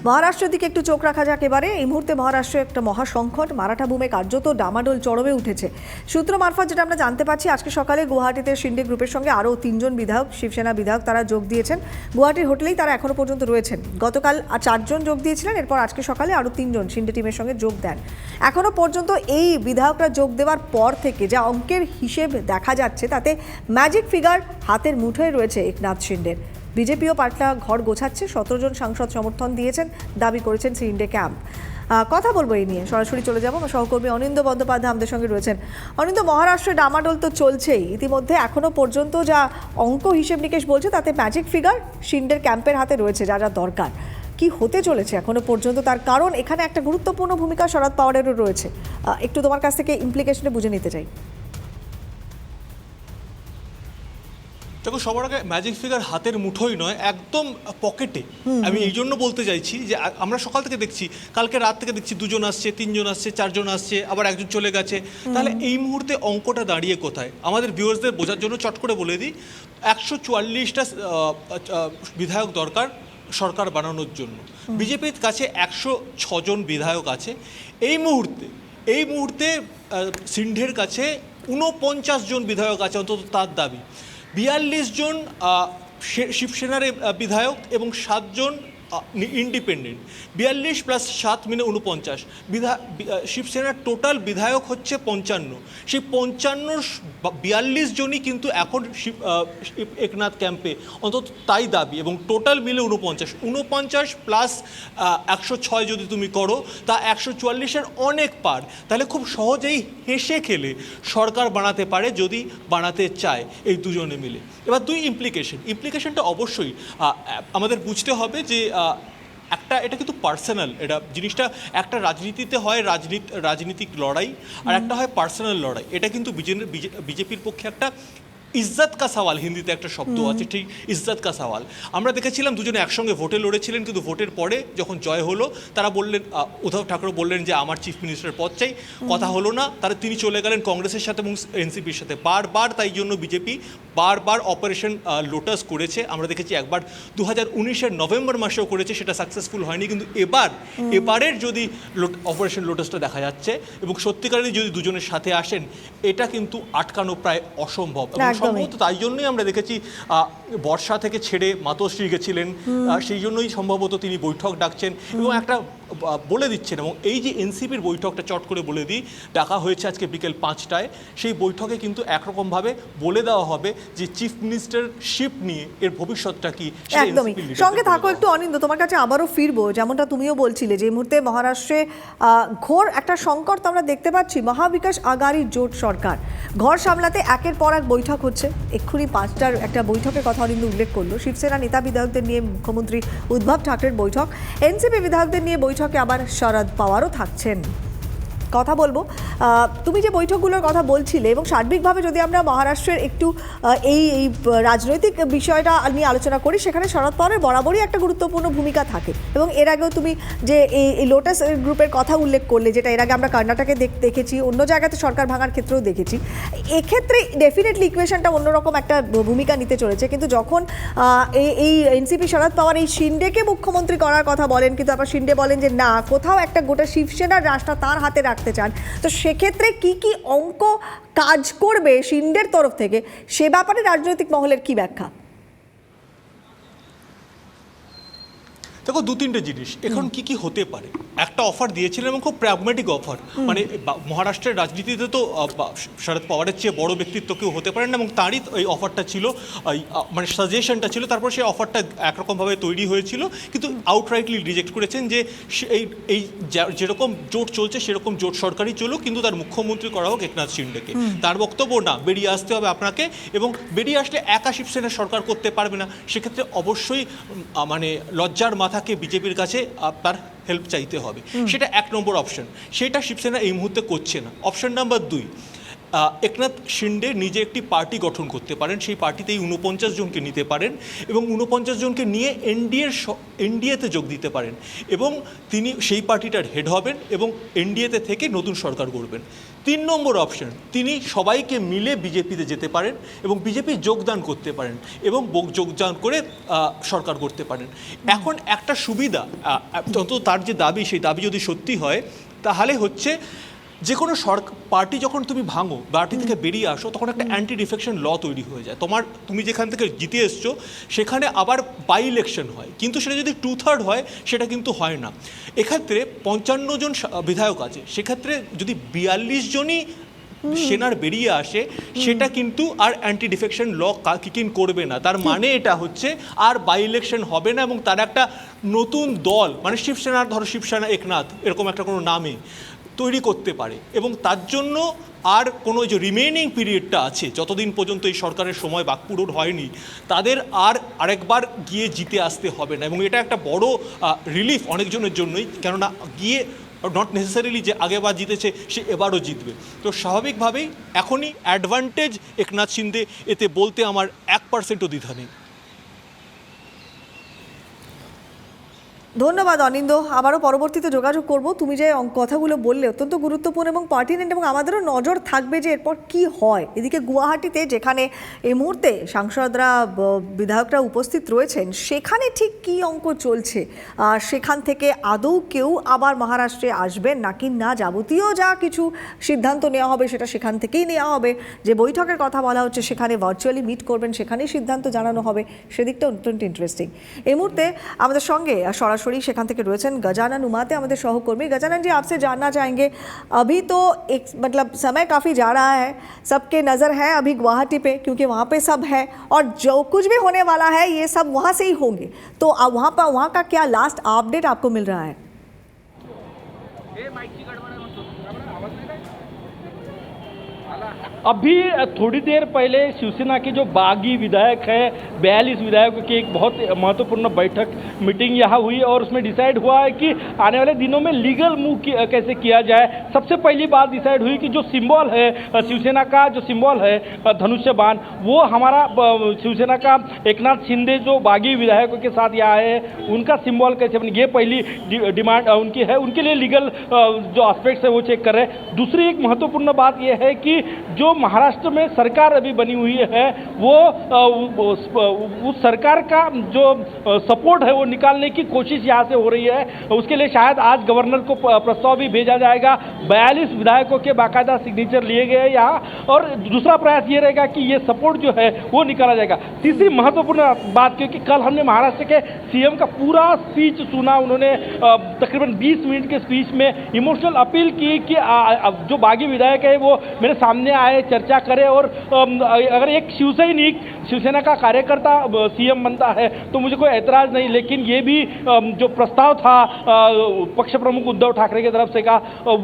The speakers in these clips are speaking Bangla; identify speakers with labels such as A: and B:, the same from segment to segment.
A: মহারাষ্ট্রের দিকে একটু চোখ রাখা যাক এবারে। এই মুহূর্তে মহারাষ্ট্রে একটা মহাসংকট, মারাঠা ভূমে কার্যত ডামাডোল চরমে উঠেছে। সূত্র মারফত যেটা আমরা জানতে পারছি, আজকে সকালে গুয়াহাটিতে শিন্ডে গ্রুপের সঙ্গে আরও 3 বিধায়ক, শিবসেনা বিধায়ক তারা যোগ দিয়েছেন। গুয়াহাটির হোটেলেই তারা এখনও পর্যন্ত রয়েছেন। গতকাল 4 জন যোগ দিয়েছিলেন, এরপর আজকে সকালে আরও 3 জন শিন্ডে টিমের সঙ্গে যোগ দেন। এখনও পর্যন্ত এই বিধায়করা যোগ দেওয়ার পর থেকে যা অঙ্কের হিসেব দেখা যাচ্ছে, তাতে ম্যাজিক ফিগার হাতের মুঠোয় রয়েছে একনাথ শিন্ডের। বিজেপিও পাল্টা ঘর গোছাচ্ছে, 17 জন সাংসদ সমর্থন দিয়েছেন, দাবি করেছেন শিন্ডে ক্যাম্প। কথা বলবো এই নিয়ে, সরাসরি চলে যাবো। আমার সহকর্মী অনিন্দ বন্দ্যোপাধ্যায় আমাদের সঙ্গে রয়েছেন। অনিন্দ, মহারাষ্ট্রে ডামাডোল তো চলছেই, ইতিমধ্যে এখনো পর্যন্ত যা অঙ্ক হিসেব নিকেশ বলছে তাতে ম্যাজিক ফিগার শিন্ডের ক্যাম্পের হাতে রয়েছে যা যা দরকার। কি হতে চলেছে এখনো পর্যন্ত, তার কারণ এখানে একটা গুরুত্বপূর্ণ ভূমিকা শরদ পাওয়ারেরও রয়েছে। একটু তোমার কাছ থেকে ইমপ্লিকেশনে বুঝে নিতে চাই।
B: দেখো, সবার আগে ম্যাজিক ফিগার হাতের মুঠোই নয়, একদম পকেটে। আমি এই জন্য বলতে চাইছি যে আমরা সকাল থেকে দেখছি, কালকে রাত থেকে দেখছি 2 জন আসছে, 3 জন আসছে, 4 জন আসছে, আবার 1 জন চলে গেছে। তাহলে এই মুহূর্তে অঙ্কটা দাঁড়িয়ে কোথায়? আমাদের ভিউয়ার্সদের বোঝার জন্য চট করে বলে দিই, 144টা বিধায়ক দরকার সরকার বানানোর জন্য। বিজেপির কাছে 106 জন বিধায়ক আছে। এই মুহূর্তে সিন্ডের কাছে 49 জন বিধায়ক আছে, অন্তত তার দাবি। 42 জন শিবসেনার বিধায়ক এবং 7 জন ইন্ডিপেন্ডেন্ট। 42 + 7 মিলে 49। শিবসেনার টোটাল বিধায়ক হচ্ছে 55। সেই 42 জনই কিন্তু এখন একনাথ ক্যাম্পে, অন্তত তাই দাবি। এবং টোটাল মিলে 49 প্লাস 106 যদি তুমি করো, তা 144-এর অনেক পার। তাহলে খুব সহজেই হেসে খেলে সরকার বানাতে পারে যদি বানাতে চায় এই দুজনে মিলে। এবার ইমপ্লিকেশনটা অবশ্যই আমাদের বুঝতে হবে যে এটা কিন্তু পার্সোনাল, এটা জিনিসটা একটা রাজনীতিতে হয় রাজনীতিক লড়াই, আর একটা হয় পার্সোনাল লড়াই। এটা কিন্তু বিজেপির পক্ষে একটা ইজ্জত কা সওয়াল, হিন্দিতে একটা শব্দ আছে, ঠিক ইজ্জত কা সওয়াল। আমরা দেখেছিলাম দুজনে একসঙ্গে ভোটে লড়েছিলেন, কিন্তু ভোটের পরে যখন জয় হলো তারা বললেন, উদ্ধব ঠাকরে বললেন যে আমার চিফ মিনিস্টারের পদ চাই, কথা হলো না। তিনি চলে গেলেন কংগ্রেসের সাথে এবং এনসিপির সাথে বারবার। তাই জন্য বিজেপি বারবার অপারেশন লোটাস করেছে। আমরা দেখেছি একবার 2019-এর নভেম্বর মাসেও করেছে, সেটা সাকসেসফুল হয়নি। কিন্তু এবারের যদি অপারেশন লোটাসটা দেখা যাচ্ছে এবং সত্যিকারেরই যদি দুজনের সাথে আসেন, এটা কিন্তু আটকানো প্রায় অসম্ভব। সম্ভবত তাই জন্যই আমরা দেখেছি বর্ষা থেকে ছেড়ে মাতোশ্রী গেছিলেন, সেই জন্যই সম্ভবত তিনি বৈঠক ডাকছেন এবং একটা বলে দিচ্ছেন। এবং এই যে এনসিপির বৈঠকটা চট করে বলে দিই, ডাকা হয়েছে আজকে বিকেল 5টায়। সেই বৈঠকে কিন্তু একরকমভাবে বলে দেওয়া হবে যে চিফ মিনিস্টারশিপ নিয়ে এর ভবিষ্যৎটা কি।
A: একদমই সঙ্গে থাকো একটু অনিন্দ, তোমার কাছে আবারও ফিরবো। যেমনটা তুমিও বলছিলে যে এই মুহূর্তে মহারাষ্ট্রে ঘোর একটা সংকট আমরা দেখতে পাচ্ছি। মহাবিকাশ আঘাড়ির জোট সরকার ঘর সামলাতে একের পর এক বৈঠক হচ্ছে। এক্ষুনি 5টার একটা বৈঠকের কথা অনিন্দ উল্লেখ করলো। শিবসেনা নেতা বিধায়কদের নিয়ে মুখ্যমন্ত্রী উদ্ধব ঠাকরের বৈঠক, এনসিপি বিধায়কদের নিয়ে বৈঠকে আবার শরদ পাওয়ারও থাকছেন। কথা বলবো, তুমি যে বৈঠকগুলোর কথা বলছিলে এবং সার্বিকভাবে যদি আমরা মহারাষ্ট্রের একটু এই রাজনৈতিক বিষয়টা নিয়ে আলোচনা করি, সেখানে শরদ পাওয়ারের বরাবরই একটা গুরুত্বপূর্ণ ভূমিকা থাকে। এবং এর আগেও তুমি যে এই লোটাস গ্রুপের কথা উল্লেখ করলে, যেটা এর আগে আমরা কর্ণাটকে দেখেছি, অন্য জায়গাতে সরকার ভাঙার ক্ষেত্রেও দেখেছি। এক্ষেত্রে ডেফিনেটলি ইকুয়েশনটা অন্যরকম একটা ভূমিকা নিতে চলেছে। কিন্তু যখন এই এনসিপি শরদ পাওয়ার এই শিন্ডেকে মুখ্যমন্ত্রী করার কথা বলেন, কিন্তু আবার শিন্ডে বলেন যে না, কোথাও একটা গোটা শিবসেনার রাশটা তার হাতে রাখতে চান, তো সেক্ষেত্রে কি অঙ্ক কাজ করবে শিন্ডের তরফ থেকে, সে ব্যাপারে রাজনৈতিক মহলের কি ব্যাখ্যা?
B: দেখো, 2-3টে জিনিস এখন কি হতে পারে। একটা অফার দিয়েছিলেন এবং খুব প্র্যাগম্যাটিক অফার। মানে মহারাষ্ট্রের রাজনীতিতে তো শরদ পাওয়ারের চেয়ে বড় ব্যক্তিত্ব কেউ হতে পারেন না, এবং তারই এই অফারটা ছিল, মানে সাজেশনটা ছিল। তারপর সেই অফারটা একরকমভাবে তৈরি হয়েছিল, কিন্তু আউটরাইটলি রিজেক্ট করেছেন যে এই যেরকম জোট চলছে সেরকম জোট সরকারই চলুক, কিন্তু তার মুখ্যমন্ত্রী করা হোক একনাথ শিন্ডেকে। তার বক্তব্য, না, বেরিয়ে আসতে হবে আপনাকে, এবং বেরিয়ে আসলে একা শিবসেনা সরকার করতে পারবে না। সেক্ষেত্রে অবশ্যই মানে লজ্জার মাথাকে বিজেপির কাছে তার হেল্প চাইতে হবে। সেটা 1 নম্বর অপশন, সেটা শিবসেনা এই মুহূর্তে করছে না। অপশন নাম্বার 2, একনাথ শিন্ডে নিজে একটি পার্টি গঠন করতে পারেন, সেই পার্টিতেই 49 জনকে নিতে পারেন এবং 49 জনকে নিয়ে এনডিএতে যোগ দিতে পারেন এবং তিনি সেই পার্টিটার হেড হবেন এবং এনডিএতে থেকে নতুন সরকার গড়বেন। 3 নম্বর অপশন, তিনি সবাইকে মিলে বিজেপিতে যেতে পারেন এবং বিজেপি যোগদান করতে পারেন এবং যোগদান করে সরকার করতে পারেন। এখন একটা সুবিধা, অন্তত তার যে দাবি, সেই দাবি যদি সত্যি হয় তাহলে হচ্ছে যে কোনো পার্টি যখন তুমি ভাঙো, পার্টি থেকে বেরিয়ে আসো, তখন একটা অ্যান্টি ডিফেকশন ল তৈরি হয়ে যায়। তুমি যেখান থেকে জিতে এসছো সেখানে আবার বাই ইলেকশন হয়, কিন্তু সেটা যদি 2/3 হয় সেটা কিন্তু হয় না। এক্ষেত্রে 55 জন বিধায়ক আছে, সেক্ষেত্রে যদি 42 জনই সেনার বেরিয়ে আসে সেটা কিন্তু আর অ্যান্টি ডিফেকশন ল কিকিন করবে না। তার মানে এটা হচ্ছে আর বাই ইলেকশন হবে না এবং তার একটা নতুন দল, মানে শিবসেনার, ধরো শিবসেনা একনাথ এরকম একটা কোনো নামে তৈরি করতে পারে এবং তার জন্য আর কোনো যে রিমেইনিং পিরিয়ডটা আছে, যতদিন পর্যন্ত এই সরকারের সময় বাকপূরণ হয়নি, তাদের আরেকবার গিয়ে জিতে আসতে হবে না এবং এটা একটা বড় রিলিফ অনেকজনের জন্যই, কেননা গিয়ে নট নেসেসারিলি যে আগেবার জিতেছে সে এবারও জিতবে। তো স্বাভাবিকভাবেই এখনই অ্যাডভান্টেজ একনাথ শিন্দে, এতে বলতে আমার 1%ও দ্বিধা নেই।
A: ধন্যবাদ অনিন্দ, আবারও পরবর্তীতে যোগাযোগ করব। তুমি যে কথাগুলো বললে অত্যন্ত গুরুত্বপূর্ণ এবং পার্টিনেন্ট, এবং আমাদেরও নজর থাকবে যে এরপর কি হয়। এদিকে গুয়াহাটিতে যেখানে এই মুহূর্তে সাংসদরা, বিধায়করা উপস্থিত রয়েছেন, সেখানে ঠিক কি অঙ্ক চলছে, সেখান থেকে আদৌ কেউ আবার মহারাষ্ট্রে আসবেন নাকি না, যাবতীয় যা কিছু সিদ্ধান্ত নেওয়া হবে সেটা সেখান থেকেই নেওয়া হবে। যে বৈঠকের কথা বলা হচ্ছে সেখানে ভার্চুয়ালি মিট করবেন, সেখানেই সিদ্ধান্ত জানানো হবে, সেদিকটা অত্যন্ত ইন্টারেস্টিং। এই মুহূর্তে আমাদের সঙ্গে সরাসরি সেখান থেকে রয়েছেন गजानन उमाते, আমাদের সহকর্মী। गजानन जी, आपसे जानना चाहेंगे, अभी तो एक मतलब समय काफ़ी जा रहा है, सबके नज़र है अभी गुवाहाटी पे, क्योंकि वहाँ पे सब है और जो कुछ भी होने वाला है ये सब वहाँ से ही होंगे। तो वहाँ का क्या लास्ट अपडेट आपको मिल रहा है?
C: अभी थोड़ी देर पहले शिवसेना के जो बागी विधायक है, 42 विधायकों की एक बहुत महत्वपूर्ण बैठक मीटिंग यहाँ हुई और उसमें डिसाइड हुआ है कि आने वाले दिनों में लीगल मूव कैसे किया जाए। सबसे पहली बात डिसाइड हुई कि जो सिंबल है शिवसेना का, जो सिंबल है धनुष्य बाण, वो हमारा शिवसेना का एकनाथ शिंदे जो बागी विधायकों के साथ यहाँ आए हैं उनका सिंबल कैसे बने, ये पहली डिमांड उनकी है। उनके लिए लीगल जो एस्पेक्ट्स है वो चेक कर रहे हैं। दूसरी एक महत्वपूर्ण बात ये है कि जो महाराष्ट्र में सरकार अभी बनी हुई है वो उस सरकार का जो सपोर्ट है वो निकालने की कोशिश यहाँ से हो रही है। उसके लिए शायद आज गवर्नर को प्रस्ताव भी भेजा जाएगा। 42 विधायकों के बाकायदा सिग्नेचर लिए गए हैं यहाँ, और दूसरा प्रयास ये रहेगा कि ये सपोर्ट जो है वो निकाला जाएगा। तीसरी महत्वपूर्ण बात, क्योंकि कल हमने महाराष्ट्र के सीएम का पूरा स्पीच सुना, उन्होंने तकरीबन 20 मिनट के स्पीच में इमोशनल अपील की कि जो बागी विधायक है वो मेरे सामने आए, चर्चा करे, और अगर एक शिवसैनिक, शिवसेना का कार्यकर्ता सीएम बनता है तो मुझे कोई ऐतराज़ नहीं, लेकिन ये भी जो प्रस्ताव था पक्ष प्रमुख उद्धव ठाकरे की तरफ से का,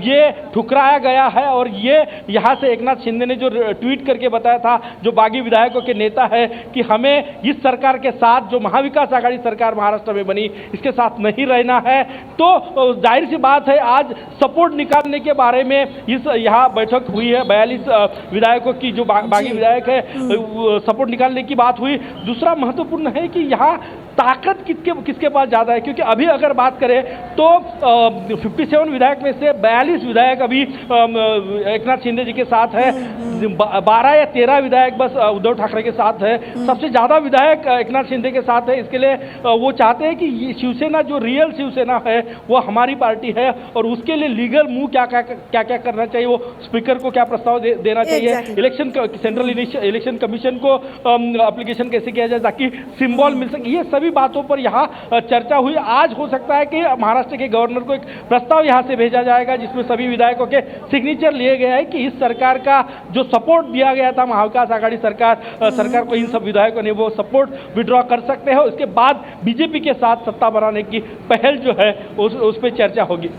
C: ये ठुकराया गया है। और ये यहाँ से एकनाथ शिंदे ने जो ट्वीट करके बताया था, जो बागी विधायकों के नेता है, कि हमें इस सरकार के साथ, जो महाविकास आघाड़ी सरकार महाराष्ट्र में बनी, इसके साथ नहीं रहना है। तो जाहिर सी बात है आज सपोर्ट निकालने के बारे में यहाँ बैठक हुई है। 42 विधायकों की जो बागी विधायक है सपोर्ट निकालने की बात हुई। दूसरा महत्वपूर्ण है कि यहाँ ताकत किसके पास ज़्यादा है, क्योंकि अभी अगर बात करें तो 57 विधायक में से 42 विधायक अभी एकनाथ शिंदे जी के साथ है, 12 या 13 विधायक बस उद्धव ठाकरे के साथ है। सबसे ज़्यादा विधायक एकनाथ शिंदे के साथ है। इसके लिए वो चाहते हैं कि ये शिवसेना, जो रियल शिवसेना है, वो हमारी पार्टी है, और उसके लिए लीगल मूव क्या क्या करना चाहिए, वो स्पीकर को क्या प्रस्ताव देना चाहिए, इलेक्शन सेंट्रल इलेक्शन कमीशन को एप्लीकेशन कैसे किया जाए ताकि सिंबल मिल सके, ये सभी बातों पर यहाँ चर्चा हुई। आज हो सकता है कि महाराष्ट्र के गवर्नर को एक प्रस्ताव यहाँ से भेजा जाएगा जिसमें सभी विधायकों के सिग्नेचर लिए गए हैं कि इस सरकार का जो सपोर्ट दिया गया था महाविकास आघाड़ी सरकार को, इन सब विधायकों ने वो सपोर्ट विड्रॉ कर सकते हैं। उसके बाद बीजेपी के साथ सत्ता बनाने की पहल जो है उस पर चर्चा होगी।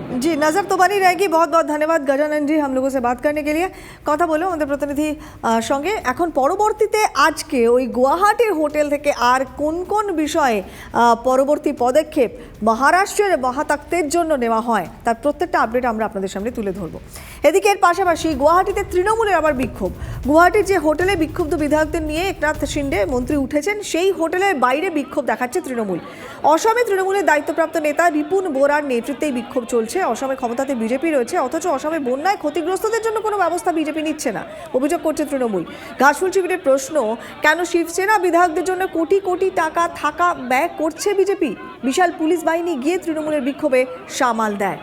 A: जी, नज़र तो बनी रहेगी। बहुत बहुत धन्यवाद गजानन जी हम लोगों से बात करने के लिए। কথা বলো আমাদের প্রতিনিধি সঙ্গে। এখন পরবর্তীতে আজকে ওই গুয়াহাটির হোটেল থেকে আর কোন কোন বিষয়ে পরবর্তী পদক্ষেপ মহারাষ্ট্রের মহাতাক্তের জন্য নেওয়া হয় তার প্রত্যেকটা আপডেট আমরা আপনাদের সামনে তুলে ধরবো। এদিকে এর পাশাপাশি গুয়াহাটিতে তৃণমূলের আবার বিক্ষোভ। গুয়াহাটির যে হোটেলে বিক্ষুব্ধ বিধায়কদের নিয়ে একনাথ শিন্ডে মন্ত্রী উঠেছেন, সেই হোটেলের বাইরে বিক্ষোভ দেখাচ্ছে তৃণমূল। অসমে তৃণমূলের দায়িত্বপ্রাপ্ত নেতা রিপুন বোরার নেতৃত্বেই বিক্ষোভ চলছে। অসমে ক্ষমতাতে বিজেপি রয়েছে, অথচ অসমে বন্যায় ক্ষতিগ্রস্তদের জন্য কোনো ব্যবস্থা বিজেপি নিচ্ছে না, অভিযোগ করছে তৃণমূল। ঘাসফুল শিবিরের প্রশ্ন, কেন শিবসেনা বিধায়কদের জন্য কোটি কোটি টাকা থাকা ব্যয় করছে বিজেপি? বিশাল পুলিশ বাহিনী গিয়ে তৃণমূলের বিক্ষোভে সামাল দেয়।